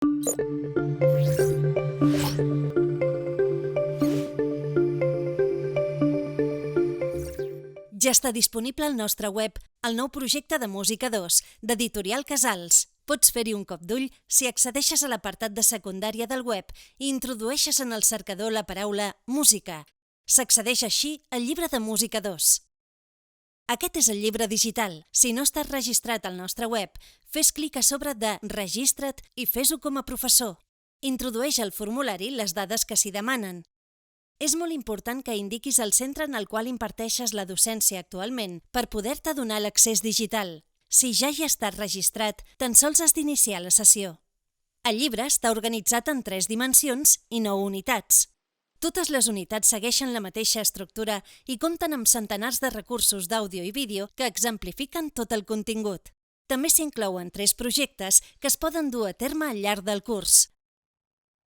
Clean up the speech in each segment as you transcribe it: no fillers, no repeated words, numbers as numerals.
Ja està disponible al nostre web el nou projecte de Música 2, d'Editorial Casals. Pots fer-hi un cop d'ull si accedeixes a l'apartat de secundària del web i introdueixes en el cercador la paraula Música. S'accedeix així al llibre de Música 2. Aquest és el llibre digital. Si no estàs registrat al nostre web, fes clic a sobre de Registra't i fes-ho com a professor. Introdueix al formulari les dades que s'hi demanen. És molt important que indiquis el centre en el qual imparteixes la docència actualment per poder-te donar l'accés digital. Si ja hi estàs registrat, tan sols has d'iniciar la sessió. El llibre està organitzat en 3 dimensions i 9 unitats. Totes les unitats segueixen la mateixa estructura i compten amb centenars de recursos d'àudio i vídeo que exemplifiquen tot el contingut. També s'inclouen 3 projectes que es poden dur a terme al llarg del curs.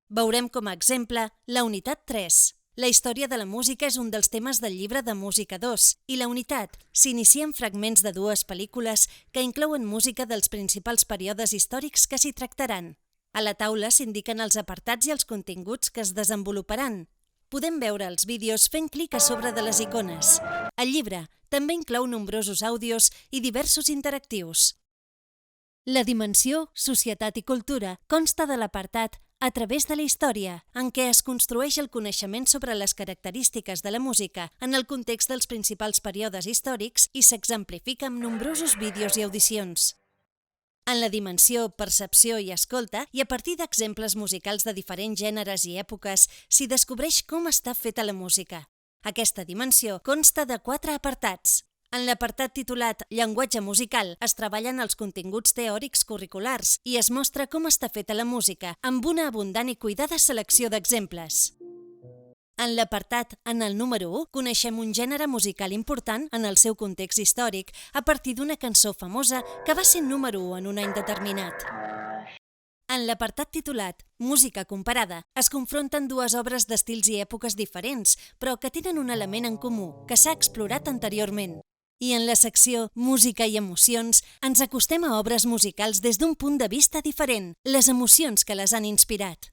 Veurem com a exemple la unitat 3. La història de la música és un dels temes del llibre de Música 2 i la unitat s'inicia amb fragments de 2 pel·lícules que inclouen música dels principals períodes històrics que s'hi tractaran. A la taula s'indiquen els apartats i els continguts que es desenvoluparan. Podem veure els vídeos fent clic a sobre de les icones. El llibre també inclou nombrosos àudios i diversos interactius. La dimensió Societat i Cultura consta de l'apartat A través de la història, en què es construeix el coneixement sobre les característiques de la música en el context dels principals períodes històrics i s'exemplifica amb nombrosos vídeos i audicions. En la dimensió Percepció i Escolta, i a partir d'exemples musicals de diferents gèneres i èpoques, s'hi descobreix com està feta la música. Aquesta dimensió consta de 4 apartats. En l'apartat titulat Llenguatge musical es treballen els continguts teòrics curriculars i es mostra com està feta la música, amb una abundant i cuidada selecció d'exemples. En l'apartat En el número 1 coneixem un gènere musical important en el seu context històric a partir d'una cançó famosa que va ser número 1 en un any determinat. En l'apartat titulat Música comparada es confronten 2 obres d'estils i èpoques diferents, però que tenen un element en comú, que s'ha explorat anteriorment. I en la secció Música i emocions ens acostem a obres musicals des d'un punt de vista diferent, les emocions que les han inspirat.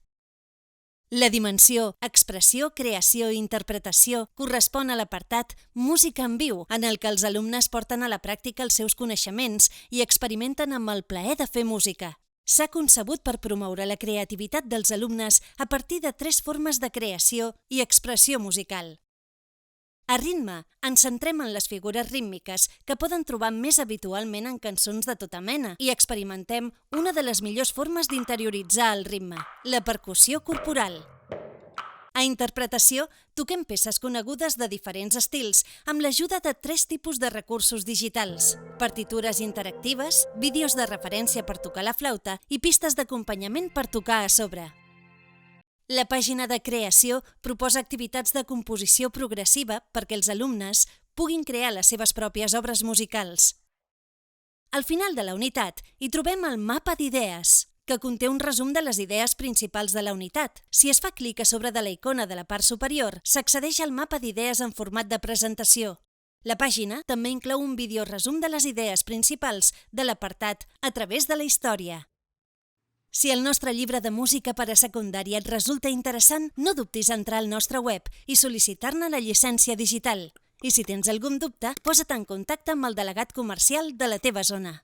La dimensió Expressió, creació i interpretació correspon a l'apartat Música en viu, en el que els alumnes porten a la pràctica els seus coneixements i experimenten amb el plaer de fer música. S'ha concebut per promoure la creativitat dels alumnes a partir de 3 formes de creació i expressió musical. A ritme, ens centrem en les figures rítmiques que poden trobar més habitualment en cançons de tota mena i experimentem una de les millors formes d'interioritzar el ritme, la percussió corporal. A interpretació, toquem peces conegudes de diferents estils amb l'ajuda de 3 tipus de recursos digitals: partitures interactives, vídeos de referència per tocar la flauta i pistes d'acompanyament per tocar a sobre. La pàgina de creació proposa activitats de composició progressiva perquè els alumnes puguin crear les seves pròpies obres musicals. Al final de la unitat hi trobem el mapa d'idees, que conté un resum de les idees principals de la unitat. Si es fa clic a sobre de la icona de la part superior, s'accedeix al mapa d'idees en format de presentació. La pàgina també inclou un videoresum de les idees principals de l'apartat A través de la història. Si el nostre llibre de música per a secundària et resulta interessant, no dubtis a entrar al nostre web i sol·licitar-ne la llicència digital. I si tens algun dubte, posa't en contacte amb el delegat comercial de la teva zona.